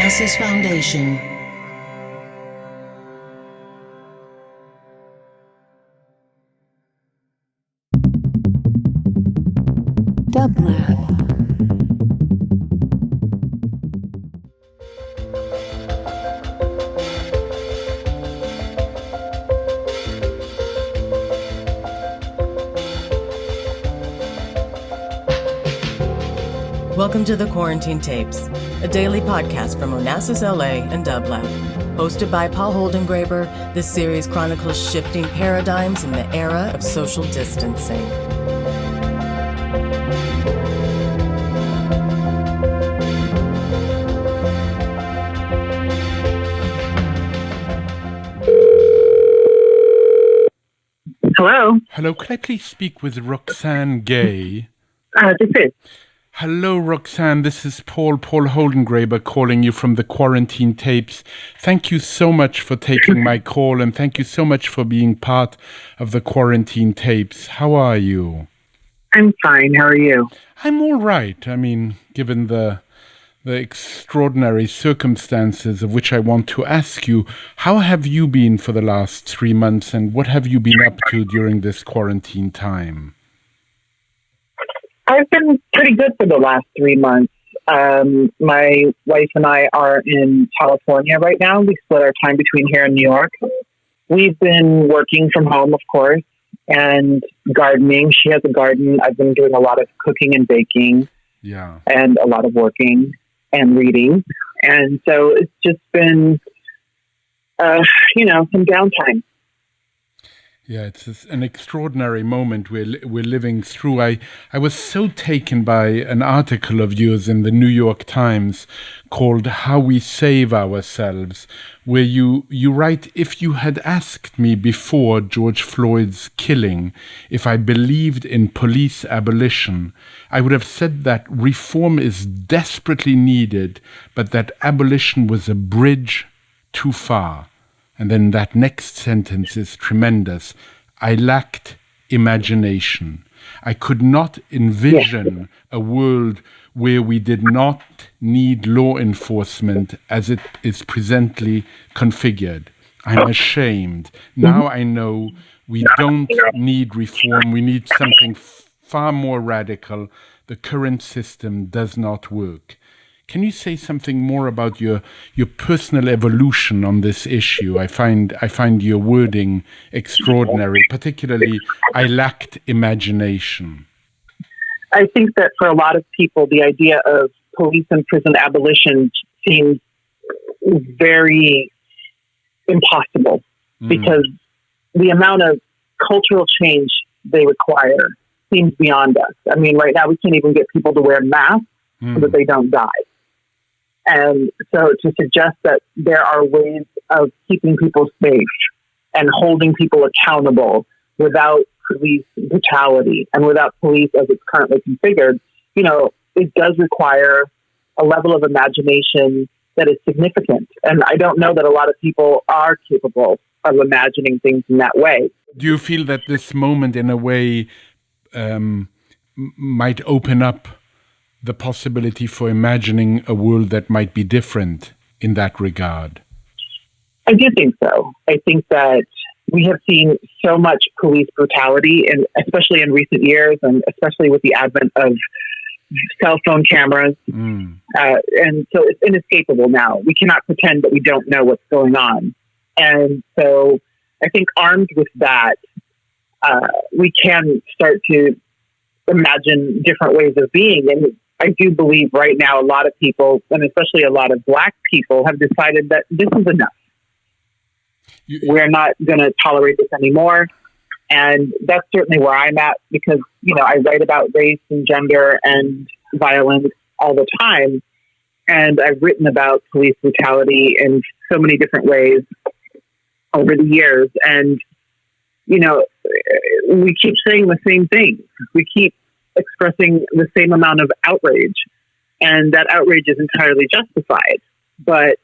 Onassis Foundation. Dublab. Welcome to the Quarantine Tapes, a daily podcast from Onassis LA and Dublab. Hosted by Paul Holdengräber, this series chronicles shifting paradigms in the era of social distancing. Hello. Hello, could I please speak with Roxane Gay? This is. Hello, Roxane. This is Paul Holdengräber calling you from the Quarantine Tapes. Thank you so much for taking my call, and thank you so much for being part of the Quarantine Tapes. How are you? I'm fine. How are you? I'm all right. I mean, given the extraordinary circumstances of which I want to ask you, how have you been for the last 3 months, and what have you been up to during this quarantine time? I've been pretty good for the last 3 months. My wife and I are in California right now. We split our time between here and New York. We've been working from home, of course, and gardening. She has a garden. I've been doing a lot of cooking and baking, and a lot of working and reading. And so it's just been, some downtime. Yeah, it's an extraordinary moment we're living through. I was so taken by an article of yours in the New York Times called "How We Save Ourselves," where you write, "If you had asked me before George Floyd's killing if I believed in police abolition, I would have said that reform is desperately needed, but that abolition was a bridge too far." And then that next sentence is tremendous. "I lacked imagination. I could not envision a world where we did not need law enforcement as it is presently configured. I'm ashamed. Now I know we don't need reform. We need something far more radical. The current system does not work." Can you say something more about your personal evolution on this issue? I find your wording extraordinary, particularly "I lacked imagination." I think that for a lot of people, the idea of police and prison abolition seems very impossible because the amount of cultural change they require seems beyond us. I mean, right now we can't even get people to wear masks so that they don't die. And so to suggest that there are ways of keeping people safe and holding people accountable without police brutality and without police as it's currently configured, it does require a level of imagination that is significant. And I don't know that a lot of people are capable of imagining things in that way. Do you feel that this moment in a way might open up the possibility for imagining a world that might be different in that regard? I do think so. I think that we have seen so much police brutality, and especially in recent years, and especially with the advent of cell phone cameras. And so it's inescapable now. We cannot pretend that we don't know what's going on. And so I think armed with that, we can start to imagine different ways of being. And I do believe right now a lot of people, and especially a lot of Black people, have decided that this is enough. We're not going to tolerate this anymore. And that's certainly where I'm at because, I write about race and gender and violence all the time. And I've written about police brutality in so many different ways over the years. And, we keep saying the same thing. We keep expressing the same amount of outrage, and that outrage is entirely justified. But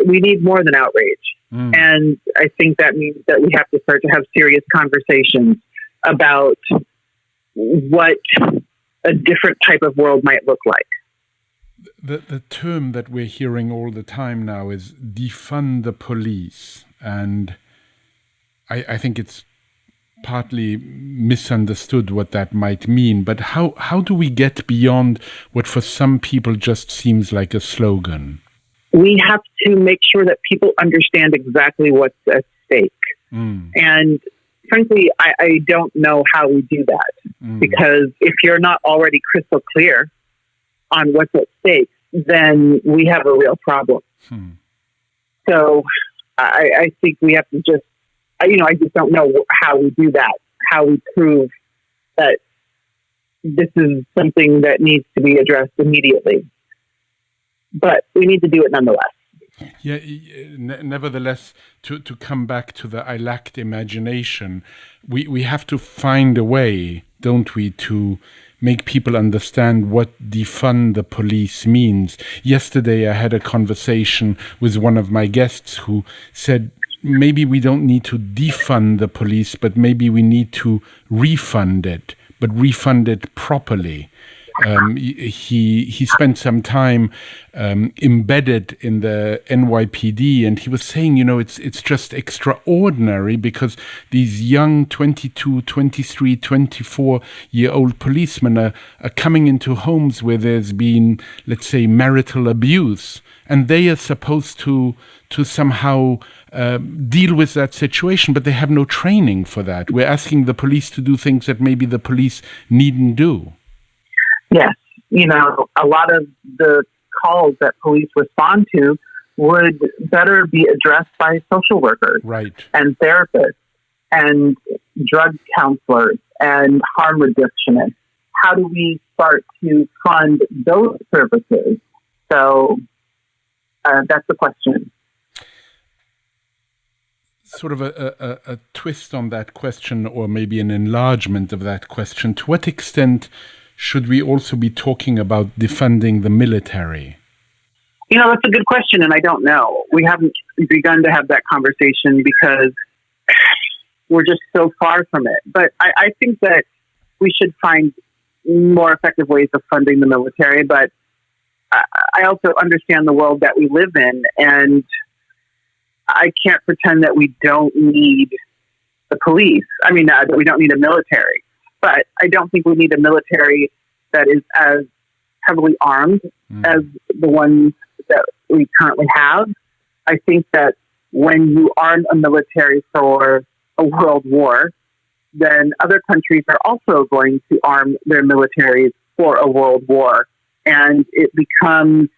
we need more than outrage. And I think that means that we have to start to have serious conversations about what a different type of world might look like. The term that we're hearing all the time now is defund the police. And I think it's partly misunderstood what that might mean. But how do we get beyond what for some people just seems like a slogan? We have to make sure that people understand exactly what's at stake. And frankly, I don't know how we do that. Because if you're not already crystal clear on what's at stake, then we have a real problem. So I think we have to just, I just don't know how we do that, how we prove that this is something that needs to be addressed immediately. But we need to do it nonetheless. Yeah, nevertheless, to come back to the I lacked imagination, we have to find a way, don't we, to make people understand what defund the police means. Yesterday, I had a conversation with one of my guests who said, maybe we don't need to defund the police, but maybe we need to refund it, but refund it properly. He spent some time embedded in the NYPD, and he was saying, it's just extraordinary because these young 22, 23, 24-year-old policemen are coming into homes where there's been, let's say, marital abuse, and they are supposed to somehow deal with that situation, but they have no training for that. We're asking the police to do things that maybe the police needn't do. Yes. A lot of the calls that police respond to would better be addressed by social workers, right, and therapists and drug counselors and harm reductionists. How do we start to fund those services? So that's the question. Sort of a twist on that question, or maybe an enlargement of that question. To what extent should we also be talking about defunding the military? That's a good question, and I don't know. We haven't begun to have that conversation because we're just so far from it. But I think that we should find more effective ways of funding the military. But I also understand the world that we live in, and I can't pretend that we don't need the police. I mean, that we don't need a military. But I don't think we need a military that is as heavily armed as the ones that we currently have. I think that when you arm a military for a world war, then other countries are also going to arm their militaries for a world war. And it becomes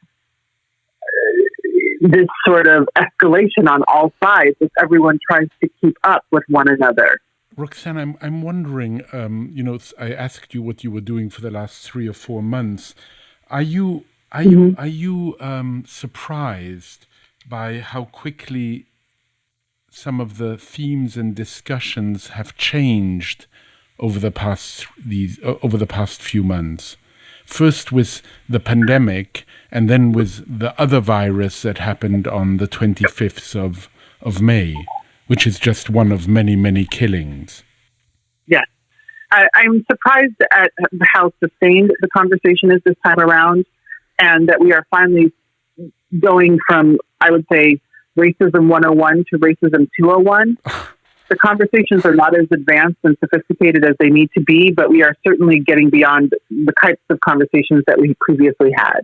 this sort of escalation on all sides as everyone tries to keep up with one another. Roxane, I'm wondering, I asked you what you were doing for the last 3 or 4 months. Are you surprised by how quickly some of the themes and discussions have changed over the past few months? First with the pandemic, and then with the other virus that happened on the 25th of May. Which is just one of many, many killings. Yes. I'm surprised at how sustained the conversation is this time around, and that we are finally going from, I would say, racism 101 to racism 201. The conversations are not as advanced and sophisticated as they need to be, but we are certainly getting beyond the types of conversations that we previously had.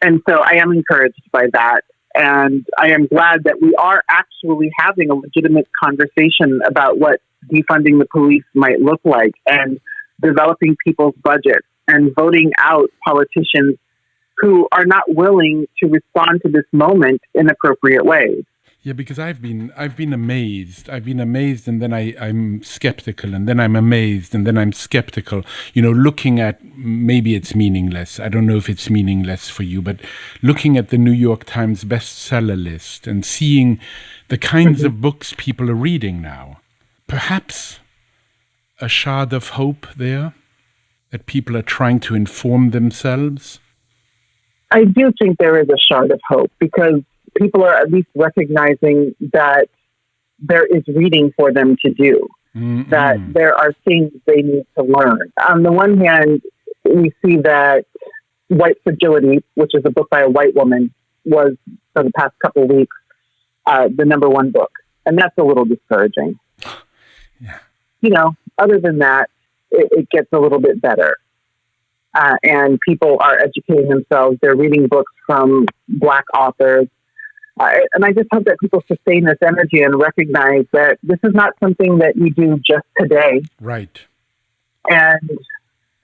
And so I am encouraged by that. And I am glad that we are actually having a legitimate conversation about what defunding the police might look like, and developing people's budgets and voting out politicians who are not willing to respond to this moment in appropriate ways. Yeah, because I've been amazed. I've been amazed, and then I'm skeptical, and then I'm amazed, and then I'm skeptical. Looking at, maybe it's meaningless. I don't know if it's meaningless for you, but looking at the New York Times bestseller list and seeing the kinds of books people are reading now. Perhaps a shard of hope there, that people are trying to inform themselves. I do think there is a shard of hope, because people are at least recognizing that there is reading for them to do, that there are things they need to learn. On the one hand, we see that White Fragility, which is a book by a white woman, was for the past couple of weeks the number one book, and that's a little discouraging. Yeah. You know, other than that, it gets a little bit better. And people are educating themselves. They're reading books from Black authors. And I just hope that people sustain this energy and recognize that this is not something that you do just today. Right. And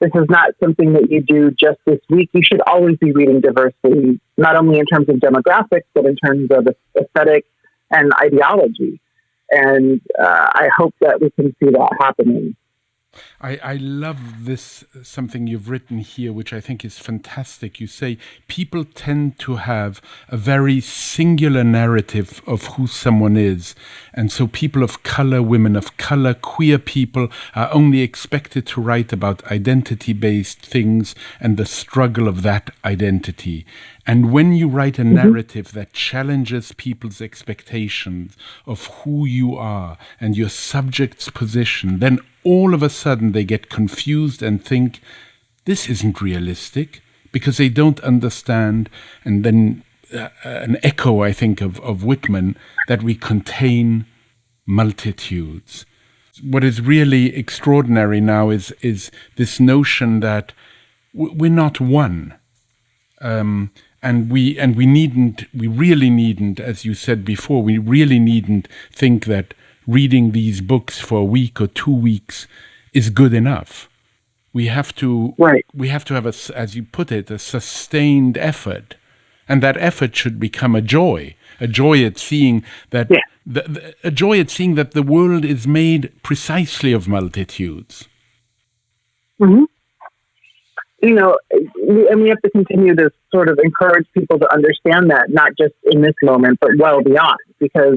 this is not something that you do just this week. You should always be reading diversity, not only in terms of demographics, but in terms of aesthetic and ideology. And I hope that we can see that happening. I love this, something you've written here, which I think is fantastic. You say people tend to have a very singular narrative of who someone is. And so people of color, women of color, queer people are only expected to write about identity-based things and the struggle of that identity. And when you write a narrative that challenges people's expectations of who you are and your subject's position, then all of a sudden they get confused and think, this isn't realistic, because they don't understand. And then an echo, I think, of Whitman, that we contain multitudes. What is really extraordinary now is this notion that we're not one. And we really needn't, as you said before, we really needn't think that reading these books for a week or 2 weeks is good enough. We have to have, as you put it, a sustained effort, and that effort should become a joy at seeing that a joy at seeing that the world is made precisely of multitudes. Mm-hmm. You know, and we have to continue to sort of encourage people to understand that, not just in this moment, but well beyond, because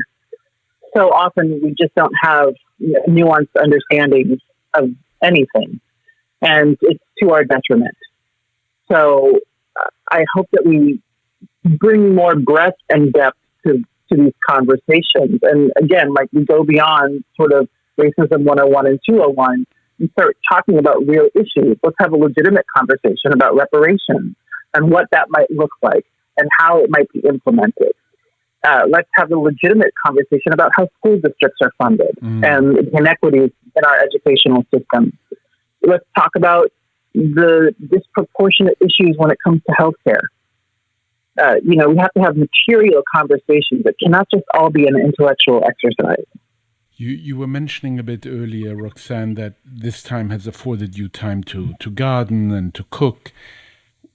so often we just don't have nuanced understandings of anything, and it's to our detriment. So I hope that we bring more breadth and depth to these conversations. And again, like, we go beyond sort of racism 101 and 201 and start talking about real issues. Let's have a legitimate conversation about reparations and what that might look like and how it might be implemented. Let's have a legitimate conversation about how school districts are funded and the inequities in our educational system. Let's talk about the disproportionate issues when it comes to healthcare. We have to have material conversations. It cannot just all be an intellectual exercise. You were mentioning a bit earlier, Roxane, that this time has afforded you time to garden and to cook.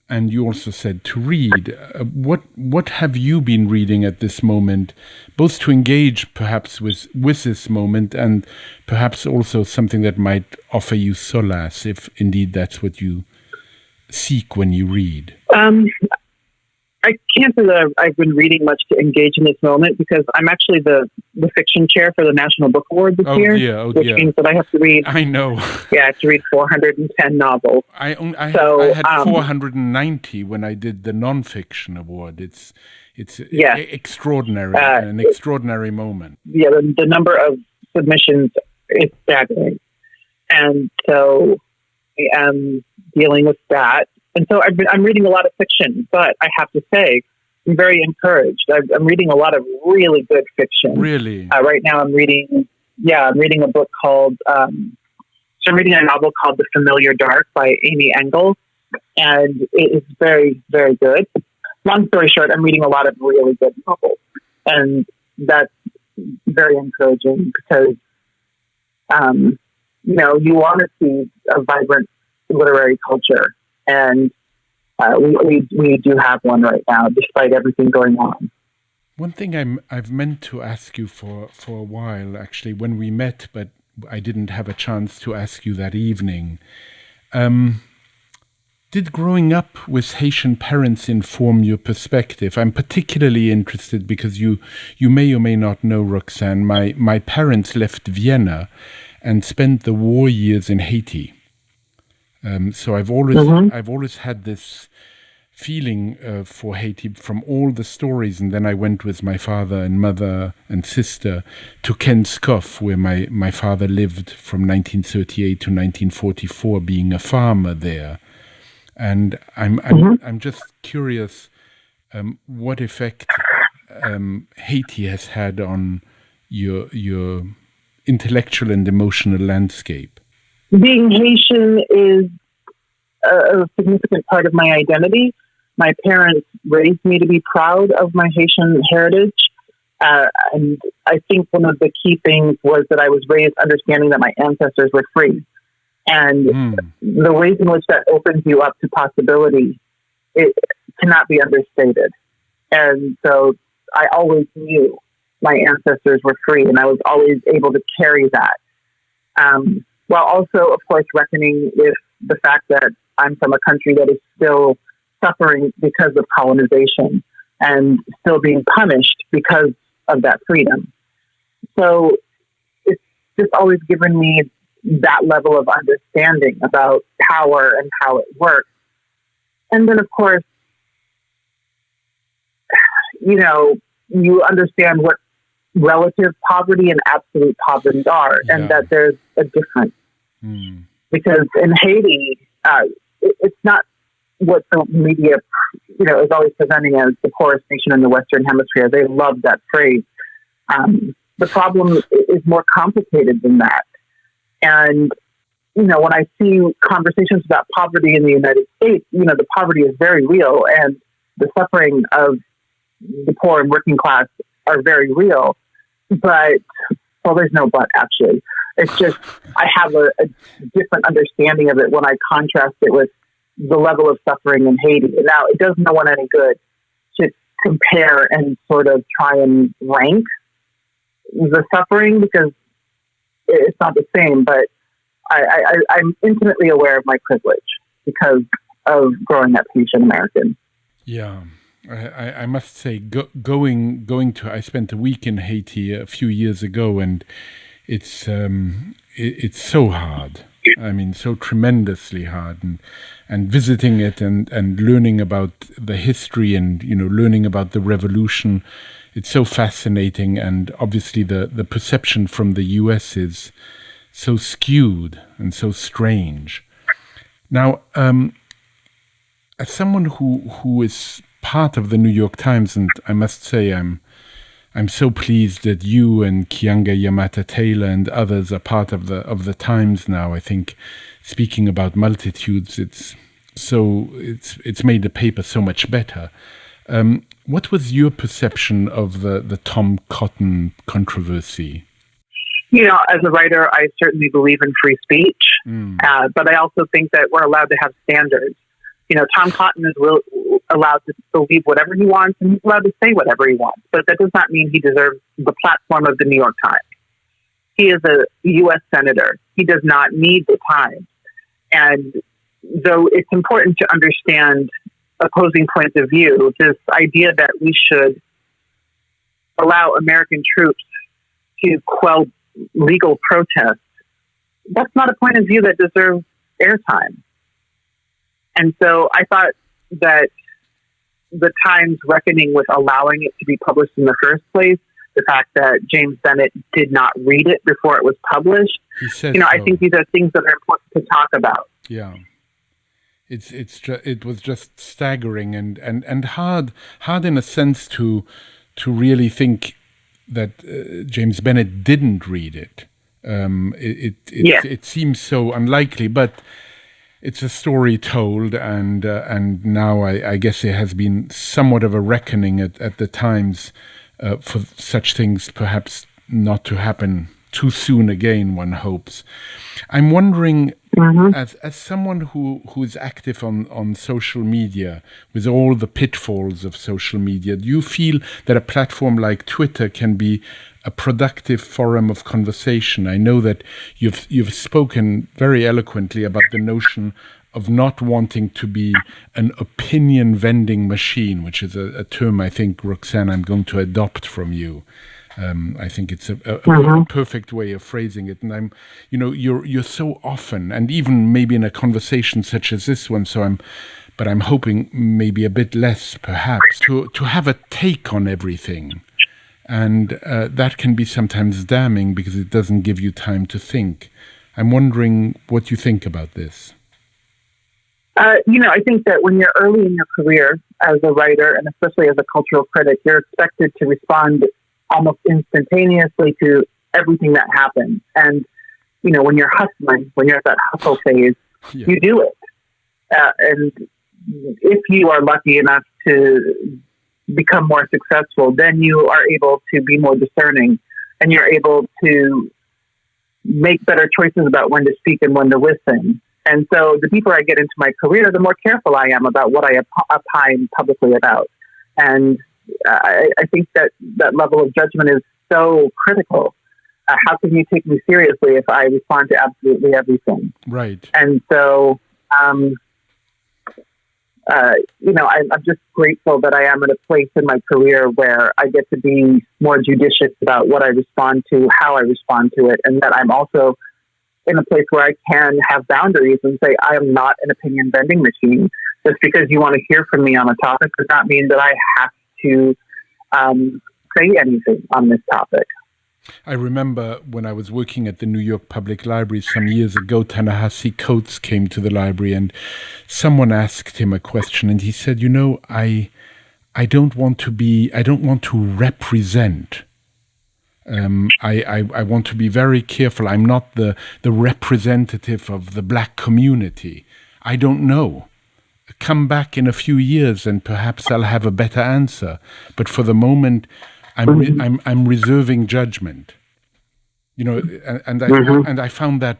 And you also said to read. What have you been reading at this moment, both to engage perhaps with this moment and perhaps also something that might offer you solace, if indeed that's what you seek when you read? I can't say that I've been reading much to engage in this moment, because I'm actually the fiction chair for the National Book Award this year, which means that I have to read. I know. Yeah, I have to read 410 novels. I had 490 when I did the nonfiction award. It's extraordinary, an extraordinary moment. Yeah, the number of submissions is staggering, and so I am dealing with that. And so I'm reading a lot of fiction, but I have to say, I'm very encouraged. I'm reading a lot of really good fiction. Really? Right now I'm reading a book called, I'm reading a novel called The Familiar Dark by Amy Engel, and it is very, very good. Long story short, I'm reading a lot of really good novels, and that's very encouraging, because, you want to see a vibrant literary culture. And we do have one right now, despite everything going on. One thing I've meant to ask you for a while, actually, when we met, but I didn't have a chance to ask you that evening. Did growing up with Haitian parents inform your perspective? I'm particularly interested because you may or may not know, Roxane, my parents left Vienna and spent the war years in Haiti. So I've always had this feeling for Haiti from all the stories, and then I went with my father and mother and sister to Kenskoff, where my father lived from 1938 to 1944, being a farmer there. And I'm just curious what effect Haiti has had on your intellectual and emotional landscape. Being Haitian is a significant part of my identity. My parents raised me to be proud of my Haitian heritage. And I think one of the key things was that I was raised understanding that my ancestors were free. And the ways in which that opens you up to possibility, it cannot be understated. And so I always knew my ancestors were free, and I was always able to carry that. While also, of course, reckoning with the fact that I'm from a country that is still suffering because of colonization and still being punished because of that freedom. So it's just always given me that level of understanding about power and how it works. And then, of course, you understand what relative poverty and absolute poverty are, and that there's a difference. Because in Haiti, it's not what the media, is always presenting as the poorest nation in the Western Hemisphere. They love that phrase. The problem is more complicated than that. And, when I see conversations about poverty in the United States, the poverty is very real, and the suffering of the poor and working class are very real. But, well, there's no but, actually. It's just, I have a different understanding of it when I contrast it with the level of suffering in Haiti. Now, it does no one any good to compare and sort of try and rank the suffering, because it's not the same, but I'm intimately aware of my privilege because of growing up Haitian American. Yeah. I must say, going to, I spent a week in Haiti a few years ago, and it's so hard. I mean, so tremendously hard, and visiting it and learning about the history and, learning about the revolution. It's so fascinating, and obviously the perception from the US is so skewed and so strange. Now, as someone who is part of the New York Times, and I must say I'm so pleased that you and Kianga Yamata Taylor and others are part of the Times now. I think, speaking about multitudes, it's made the paper so much better. What was your perception of the Tom Cotton controversy? As a writer, I certainly believe in free speech, but I also think that we're allowed to have standards. Tom Cotton is allowed to believe whatever he wants, and he's allowed to say whatever he wants, but that does not mean he deserves the platform of the New York Times. He is a U.S. senator. He does not need the Times. And though it's important to understand opposing points of view, this idea that we should allow American troops to quell legal protest, that's not a point of view that deserves airtime. And so I thought that the Times reckoning with allowing it to be published in the first place, the fact that James Bennett did not read it before it was published, I think these are things that are important to talk about. Yeah. It was just staggering and hard in a sense to really think that James Bennett didn't read it. It seems so unlikely, but it's a story told, and now I guess there has been somewhat of a reckoning at the Times for such things perhaps not to happen too soon again, one hopes. I'm wondering, as someone who is active on social media, with all the pitfalls of social media, do you feel that a platform like Twitter can be a productive forum of conversation? I know that you've spoken very eloquently about the notion of not wanting to be an opinion vending machine, which is a term I think, Roxane, I'm going to adopt from you. I think it's a perfect way of phrasing it. And you're so often, and even maybe in a conversation such as this one, but I'm hoping maybe a bit less perhaps, to have a take on everything. And that can be sometimes damning because it doesn't give you time to think. I'm wondering what you think about this. I think that when you're early in your career as a writer and especially as a cultural critic, you're expected to respond almost instantaneously to everything that happens. And, when you're hustling, when you're at that hustle phase, you do it. And if you are lucky enough to become more successful, then you are able to be more discerning and you're able to make better choices about when to speak and when to listen. And so the deeper I get into my career, the more careful I am about what I opine publicly about. And I think that level of judgment is so critical. How can you take me seriously if I respond to absolutely everything? Right. And so, I'm just grateful that I am at a place in my career where I get to be more judicious about what I respond to, how I respond to it, and that I'm also in a place where I can have boundaries and say, I am not an opinion vending machine. Just because you want to hear from me on a topic does not mean that I have to say anything on this topic. I remember when I was working at the New York Public Library some years ago, Ta-Nehisi Coates came to the library and someone asked him a question and he said, I don't want to represent. I want to be very careful. I'm not the representative of the black community. I don't know. Come back in a few years and perhaps I'll have a better answer. But for the moment, I'm reserving judgment. And I found that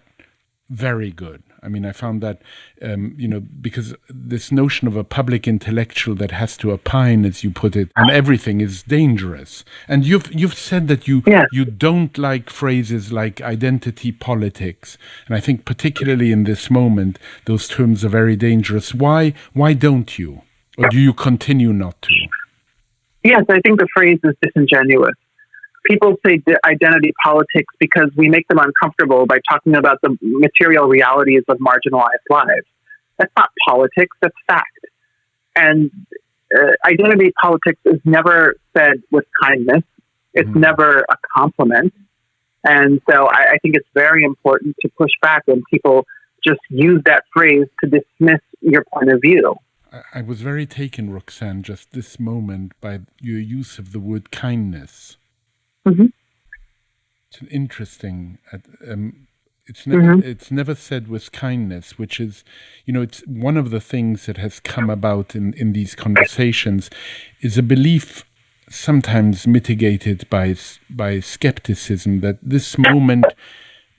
very good. I mean, I found that, because this notion of a public intellectual that has to opine, as you put it, on everything is dangerous. And you've said that you don't like phrases like identity politics. And I think particularly in this moment, those terms are very dangerous. Why don't you? Or do you continue not to? Yes, I think the phrase is disingenuous. People say identity politics because we make them uncomfortable by talking about the material realities of marginalized lives. That's not politics, that's fact. And identity politics is never said with kindness. It's never a compliment. And so I think it's very important to push back when people just use that phrase to dismiss your point of view. I was very taken, Roxane, just this moment by your use of the word kindness. Mm-hmm. It's interesting. It's never said with kindness, which is, it's one of the things that has come about in these conversations is a belief sometimes mitigated by skepticism that this moment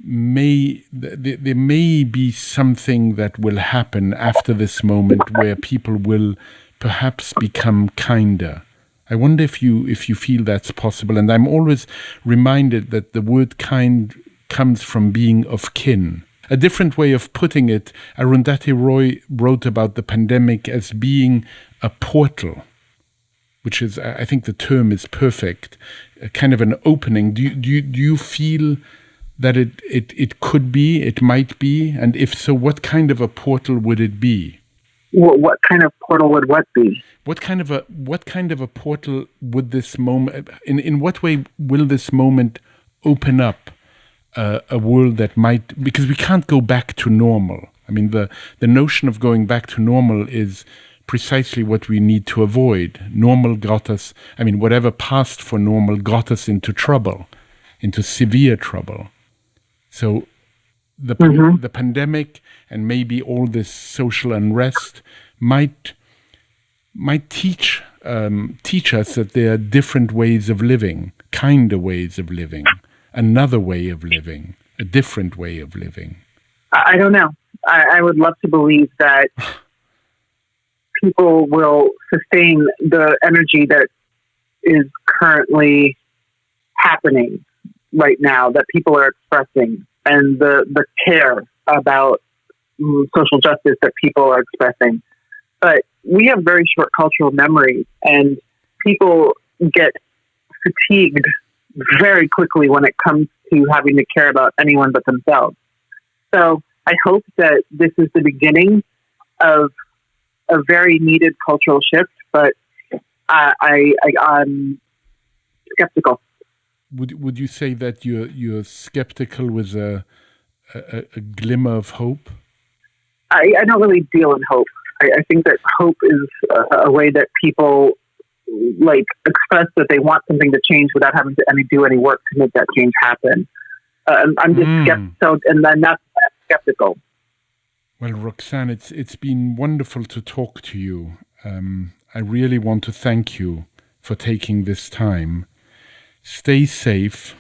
there may be something that will happen after this moment where people will perhaps become kinder. I wonder if you feel that's possible. And I'm always reminded that the word kind comes from being of kin. A different way of putting it, Arundhati Roy wrote about the pandemic as being a portal, which is, I think the term is perfect, a kind of an opening. Do you feel that it could be, it might be? And if so, what kind of a portal would it be? What kind of portal would what be? What kind of a portal would this moment? In what way will this moment open up a world that might? Because we can't go back to normal. I mean, the notion of going back to normal is precisely what we need to avoid. Normal got us. I mean, whatever passed for normal got us into trouble, into severe trouble. So the pandemic and maybe all this social unrest might teach us that there are different ways of living, kinder ways of living, another way of living, a different way of living. I don't know. I would love to believe that people will sustain the energy that is currently happening right now, that people are expressing, and the care about social justice that people are expressing. But we have very short cultural memories, and people get fatigued very quickly when it comes to having to care about anyone but themselves. So I hope that this is the beginning of a very needed cultural shift, but I'm skeptical. Would you say that you're skeptical with a glimmer of hope? I don't really deal in hope. I think that hope is a way that people like express that they want something to change without having to do any work to make that change happen. I'm just skeptical, and then that's skeptical. Well, Roxane, it's been wonderful to talk to you. I really want to thank you for taking this time. Stay safe.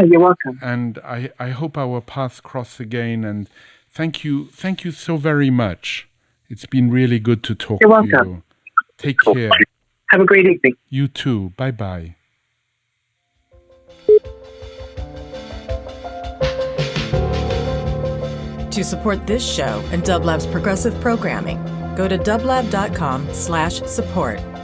You're welcome. And I hope our paths cross again. And thank you so very much. It's been really good to talk You're to welcome. you. Take care. Have a great evening. You too. Bye-bye. To support this show and Dublab's progressive programming, go to dublab.com/support.